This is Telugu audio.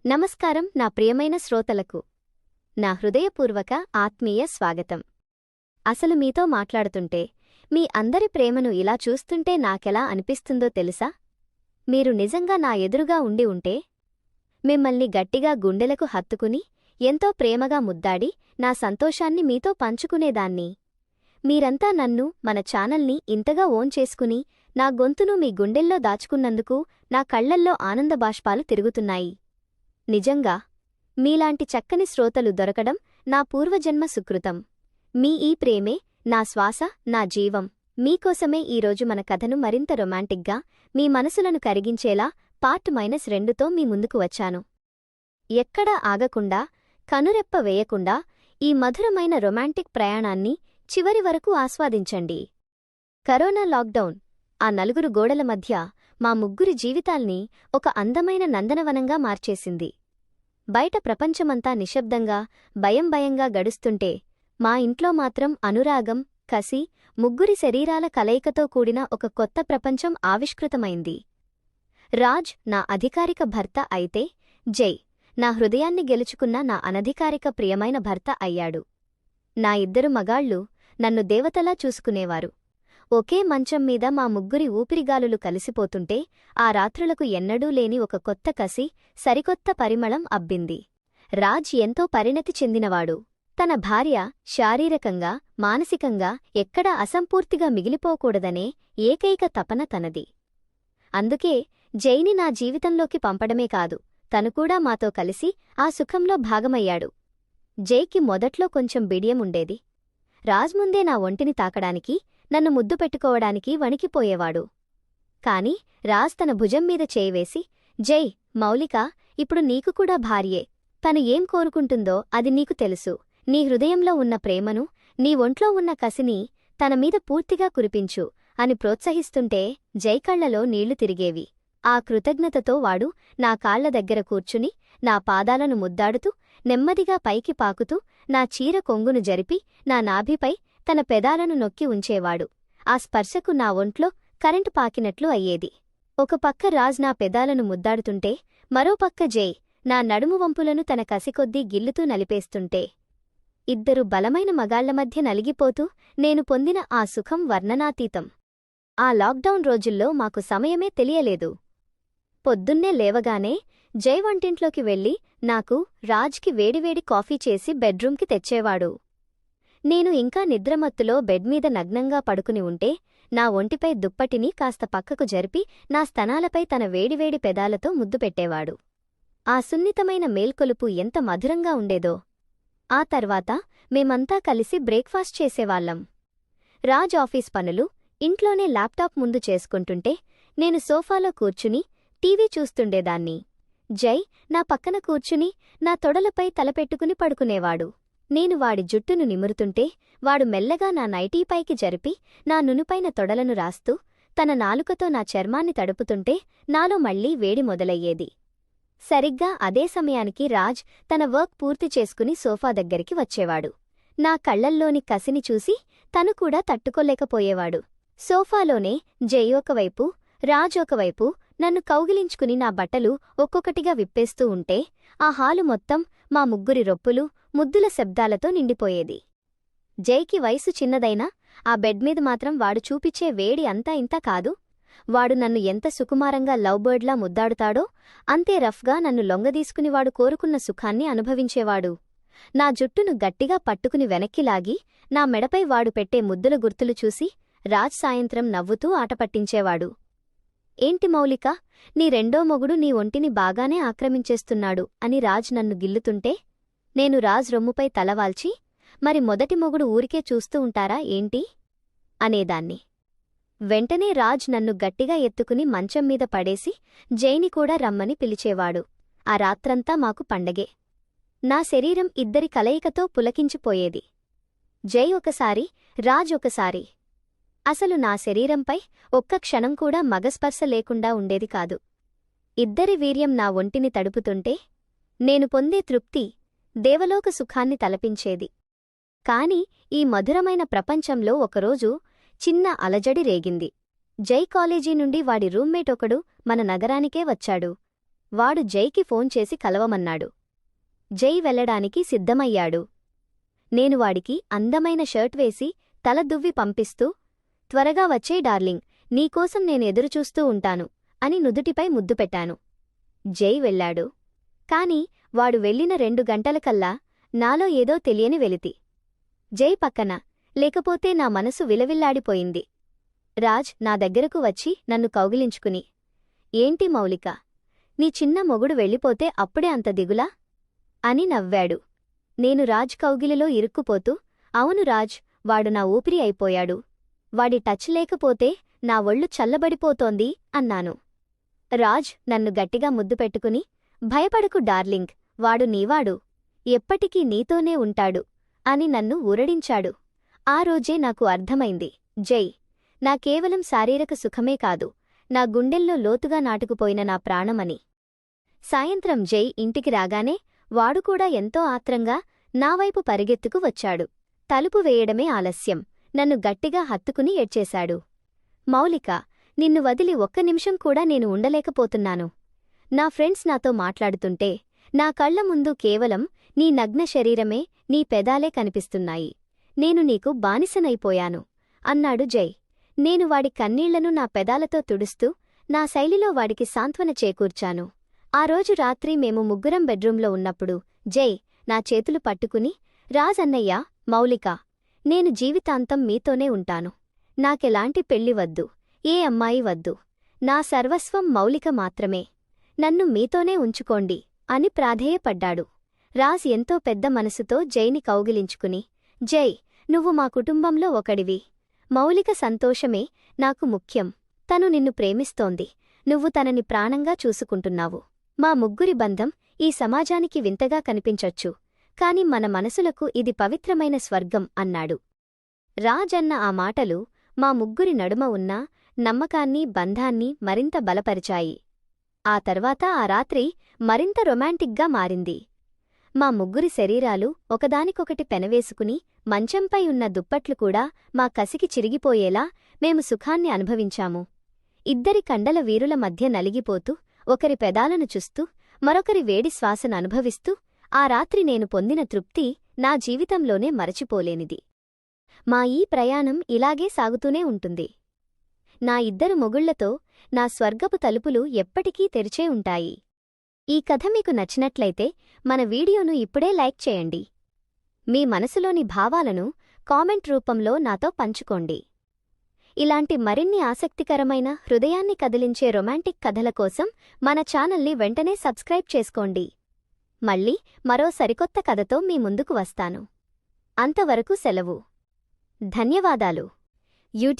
నమస్కారం నా ప్రియమైన శ్రోతలకు నా హృదయపూర్వక ఆత్మీయ స్వాగతం. అసలు మీతో మాట్లాడుతుంటే మీ అందరి ప్రేమను ఇలా చూస్తుంటే నాకెలా అనిపిస్తుందో తెలుసా? మీరు నిజంగా నా ఎదురుగా ఉంటే మిమ్మల్ని గట్టిగా గుండెలకు హత్తుకుని ఎంతో ప్రేమగా ముద్దాడి నా సంతోషాన్ని మీతో పంచుకునేదాన్ని. మీరంతా నన్ను మన ఛానల్ని ఇంతగా ఓన్ చేసుకుని నా గొంతును మీ గుండెల్లో దాచుకున్నందుకు నా కళ్లల్లో ఆనందబాష్పాలు తిరుగుతున్నాయి. నిజంగా మీలాంటి చక్కని శ్రోతలు దొరకడం నా పూర్వజన్మ సుకృతం. మీ ఈ ప్రేమే నా శ్వాస, నా జీవం. మీకోసమే ఈరోజు మన కథను మరింత రొమాంటిక్గా, మీ మనసులను కరిగించేలా పార్ట్ -2తో మీ ముందుకు వచ్చాను. ఎక్కడా ఆగకుండా, కనురెప్ప వేయకుండా ఈ మధురమైన రొమాంటిక్ ప్రయాణాన్ని చివరి వరకు ఆస్వాదించండి. కరోనా లాక్డౌన్ ఆ నలుగురు గోడల మధ్య మా ముగ్గురి జీవితాల్ని ఒక అందమైన నందనవనంగా మార్చేసింది. బయట ప్రపంచమంతా నిశ్శబ్దంగా, భయంగా గడుస్తుంటే మా ఇంట్లో మాత్రం అనురాగం, కసి, ముగ్గురి శరీరాల కలయికతో కూడిన ఒక కొత్త ప్రపంచం ఆవిష్కృతమైంది. రాజ్ నా అధికారిక భర్త అయితే, జై నా హృదయాన్ని గెలుచుకున్న నా అనధికారిక ప్రియమైన భర్త అయ్యాడు. నా ఇద్దరు మగాళ్ళు నన్ను దేవతలా చూసుకునేవారు. ఒకే మంచం మీద మా ముగ్గురి ఊపిరిగాలులు కలిసిపోతుంటే ఆ రాత్రులకు ఎన్నడూ లేని ఒక కొత్త కసి, సరికొత్త పరిమళం అబ్బింది. రాజ్ ఎంతో పరిణతి చెందినవాడు. తన భార్య శారీరకంగా, మానసికంగా ఎక్కడా అసంపూర్తిగా మిగిలిపోకూడదనే ఏకైక తపన తనది. అందుకే జైని నా జీవితంలోకి పంపడమే కాదు, తను కూడా మాతో కలిసి ఆ సుఖంలో భాగమయ్యాడు. జైకి మొదట్లో కొంచెం బిడియం ఉండేది. రాజ్ ముందే నా ఒంటిని తాకడానికి, నన్ను ముద్దు పెట్టుకోవడానికి వణికిపోయేవాడు. కాని రాజ్ తన భుజం మీద చేయివేసి, జై, మౌలిక ఇప్పుడు నీకు కూడా భార్యే. తను ఏం కోరుకుంటుందో అది నీకు తెలుసు. నీ హృదయంలో ఉన్న ప్రేమను, నీ ఒంట్లో ఉన్న కసిని తనమీద పూర్తిగా కురిపించు అని ప్రోత్సహిస్తుంటే జై కళ్లలో నీళ్లు తిరిగేవి. ఆ కృతజ్ఞతతో వాడు నా కాళ్ల దగ్గర కూర్చుని నా పాదాలను ముద్దాడుతూ, నెమ్మదిగా పైకి పాకుతూ నా చీర కొంగును జరిపి నా నాభిపై తన పెదాలను నొక్కి ఉంచేవాడు. ఆ స్పర్శకు నా ఒంట్లో కరెంటు పాకినట్లు అయ్యేది. ఒక పక్క రాజ్ నా పెదాలను ముద్దాడుతుంటే, మరోపక్క జై నా నడుము వంపులను తన కసికొద్దీ గిల్లుతూ నలిపేస్తుంటే, ఇద్దరు బలమైన మగాళ్ల మధ్య నలిగిపోతూ నేను పొందిన ఆ సుఖం వర్ణనాతీతం. ఆ లాక్డౌన్ రోజుల్లో మాకు సమయమే తెలియలేదు. పొద్దున్నే లేవగానే జై వంటింట్లోకి వెళ్లి నాకు, రాజ్కి వేడివేడి కాఫీ చేసి బెడ్రూంకి తెచ్చేవాడు. నేను ఇంకా నిద్రమత్తులో బెడ్మీద నగ్నంగా పడుకుని ఉంటే నా ఒంటిపై దుప్పటిని కాస్త పక్కకు జరిపి నా స్తనాలపై తన వేడివేడి పెదాలతో ముద్దు పెట్టేవాడు. ఆ సున్నితమైన మేల్కొలుపు ఎంత మధురంగా ఉండేదో. ఆ తర్వాత మేమంతా కలిసి బ్రేక్ఫాస్ట్ చేసేవాళ్లం. రాజ్ ఆఫీస్ పనులు ఇంట్లోనే ల్యాప్టాప్ ముందు చేసుకుంటుంటే నేను సోఫాలో కూర్చుని టీవీ చూస్తుండేదాన్ని. జై నా పక్కన కూర్చుని నా తొడలపై తలపెట్టుకుని పడుకునేవాడు. నేను వాడి జుట్టును నిమురుతుంటే వాడు మెల్లగా నా నైటీపైకి జరిపి నా నునుపైన తొడలను రాస్తూ తన నాలుకతో నా చర్మాన్ని తడుపుతుంటే నాలో మళ్లీ వేడి మొదలయ్యేది. సరిగ్గా అదే సమయానికి రాజ్ తన వర్క్ పూర్తి చేసుకుని సోఫా దగ్గరికి వచ్చేవాడు. నా కళ్లల్లోని కసిని చూసి తను కూడా తట్టుకోలేకపోయేవాడు. సోఫాలోనే జై ఒకవైపు, రాజ్ ఒకవైపు నన్ను కౌగిలించుకుని నా బట్టలు ఒక్కొక్కటిగా విప్పేస్తూ ఉంటే ఆ హాలు మొత్తం మా ముగ్గురి రొప్పులు, ముద్దుల శబ్దాలతో నిండిపోయేది. జైకి వయసు చిన్నదైనా ఆ బెడ్మీద మాత్రం వాడు చూపిచ్చే వేడి అంతా ఇంతా కాదు. వాడు నన్ను ఎంత సుకుమారంగా లవ్బర్డ్లా ముద్దాడుతాడో అంతే రఫ్గా నన్ను లొంగదీసుకుని వాడు కోరుకున్న సుఖాన్ని అనుభవించేవాడు. నా జుట్టును గట్టిగా పట్టుకుని వెనక్కిలాగి నా మెడపై వాడు పెట్టే ముద్దుల గుర్తులు చూసి రాజ్ సాయంత్రం నవ్వుతూ ఆటపట్టించేవాడు. ఏంటి మౌలిక, నీ రెండో మొగుడు నీ ఒంటిని బాగానే ఆక్రమించేస్తున్నాడు అని రాజ్ నన్ను గిల్లుతుంటే నేను రాజ్ రొమ్ముపై తలవాల్చి, మరి మొదటి మొగుడు ఊరికే చూస్తూ ఉంటారా ఏంటి అనేదాన్ని. వెంటనే రాజ్ నన్ను గట్టిగా ఎత్తుకుని మంచం మీద పడేసి జైని కూడా రమ్మని పిలిచేవాడు. ఆ రాత్రంతా మాకు పండగే. నా శరీరం ఇద్దరి కలయికతో పులకించిపోయేది. జై ఒకసారి, రాజ్ ఒకసారి. అసలు నా శరీరంపై ఒక్క క్షణం కూడా మగస్పర్శ లేకుండా ఉండేది కాదు. ఇద్దరి వీర్యం నా ఒంటిని తడుపుతుంటే నేను పొందే తృప్తి దేవలోక సుఖాన్ని తలపించేది. కాని ఈ మధురమైన ప్రపంచంలో ఒకరోజు చిన్న అలజడి రేగింది. జై కాలేజీ నుండి వాడి రూమ్మేట్ ఒకడు మన నగరానికే వచ్చాడు. వాడు జైకి ఫోన్ చేసి కలవమన్నాడు. జై వెళ్లడానికి సిద్ధమయ్యాడు. నేను వాడికి అందమైన షర్ట్ వేసి తల దువ్వి పంపిస్తూ, త్వరగా వచ్చేయ్ డార్లింగ్, నీకోసం నేను ఎదురుచూస్తూ ఉంటాను అని నుదుటిపై ముద్దు పెట్టాను. జై వెళ్ళాడు. కాని వాడు వెళ్ళిన 2 గంటలకల్లా నాలో ఏదో తెలియని వెలితి. జై పక్కన లేకపోతే నా మనసు విలవిల్లాడిపోయింది. రాజ్ నా దగ్గరకు వచ్చి నన్ను కౌగిలించుకుని, ఏంటి మౌలిక, నీ చిన్న మొగుడు వెళ్ళిపోతే అప్పుడే అంత దిగులా అని నవ్వాడు. నేను రాజ్ కౌగిలిలో ఇరుక్కుపోతూ, అవును రాజ్, వాడు నా ఊపిరి అయిపోయాడు. వాడి టచ్ లేకపోతే నా ఒళ్ళు చల్లబడిపోతోంది అన్నాను. రాజ్ నన్ను గట్టిగా ముద్దు పెట్టుకుని, భయపడకు డార్లింగ్, వాడు నీవాడు, ఎప్పటికీ నీతోనే ఉంటాడు అని నన్ను ఊరడించాడు. ఆ రోజే నాకు అర్థమైంది, జై నా కేవలం శారీరక సుఖమే కాదు, నా గుండెల్లో లోతుగా నాటుకుపోయిన నా ప్రాణమని. సాయంత్రం జై ఇంటికి రాగానే వాడు కూడా ఎంతో ఆత్రంగా నావైపు పరిగెత్తుకు వచ్చాడు. తలుపు వేయడమే ఆలస్యం. నన్ను గట్టిగా హత్తుకుని ఏడ్చేశాడు. మౌలిక, నిన్ను వదిలి ఒక్క నిమిషం కూడా నేను ఉండలేకపోతున్నాను. నా ఫ్రెండ్స్ నాతో మాట్లాడుతుంటే నా కళ్ల ముందు కేవలం నీ నగ్న శరీరమే, నీ పెదాలే కనిపిస్తున్నాయి. నేను నీకు బానిసనైపోయాను అన్నాడు జై. నేను వాడి కన్నీళ్లను నా పెదాలతో తుడుస్తూ నా శైలిలో వాడికి సాంత్వన చేకూర్చాను. ఆ రోజు రాత్రి మేము ముగ్గురం బెడ్రూంలో ఉన్నప్పుడు జై నా చేతులు పట్టుకుని, రాజ్ అన్నయ్య, మౌలిక, నేను జీవితాంతం మీతోనే ఉంటాను. నాకెలాంటి పెళ్లి వద్దు, ఏ అమ్మాయి వద్దు, నా సర్వస్వం మౌలిక మాత్రమే, నన్ను మీతోనే ఉంచుకోండి అని ప్రాధేయపడ్డాడు. రాజ్ ఎంతో పెద్ద మనసుతో జైని కౌగిలించుకుని, జై, నువ్వు మా కుటుంబంలో ఒకడివి. మౌలిక సంతోషమే నాకు ముఖ్యం. తను నిన్ను ప్రేమిస్తోంది, నువ్వు తనని ప్రాణంగా చూసుకుంటున్నావు. మా ముగ్గురి బంధం ఈ సమాజానికి వింతగా కనిపించొచ్చు, కాని మన మనసులకు ఇది పవిత్రమైన స్వర్గం అన్నాడు. రాజ్ అన్న ఆ మాటలు మా ముగ్గురి నడుమ ఉన్న నమ్మకాన్ని, బంధాన్ని మరింత బలపరిచాయి. ఆ తర్వాత ఆ రాత్రి మరింత రొమాంటిక్గా మారింది. మా ముగ్గురి శరీరాలు ఒకదానికొకటి పెనవేసుకుని మంచంపై ఉన్న దుప్పట్లు కూడా మా కసికి చిరిగిపోయేలా మేము సుఖాన్ని అనుభవించాము. ఇద్దరి కండల వీరుల మధ్య నలిగిపోతూ, ఒకరి పెదాలను చూస్తూ, మరొకరి వేడి శ్వాసను అనుభవిస్తూ, ఆ రాత్రి నేను పొందిన తృప్తి నా జీవితంలోనే మరచిపోలేనిది. మా ఈ ప్రయాణం ఇలాగే సాగుతూనే ఉంటుంది. నా ఇద్దరు మొగుళ్లతో నా స్వర్గపు తలుపులు ఎప్పటికీ తెరిచే ఉంటాయి. ఈ కథ మీకు నచ్చినట్లయితే మన వీడియోను ఇప్పుడే లైక్ చేయండి. మీ మనసులోని భావాలను కామెంట్ రూపంలో నాతో పంచుకోండి. ఇలాంటి మరిన్ని ఆసక్తికరమైన, హృదయాన్ని కదిలించే రొమాంటిక్ కథల కోసం మన ఛానల్ని వెంటనే సబ్స్క్రైబ్ చేసుకోండి. మళ్ళీ మరో సరికొత్త కథతో మీ ముందుకు వస్తాను. అంతవరకు సెలవు. ధన్యవాదాలు. యూట్యూబ్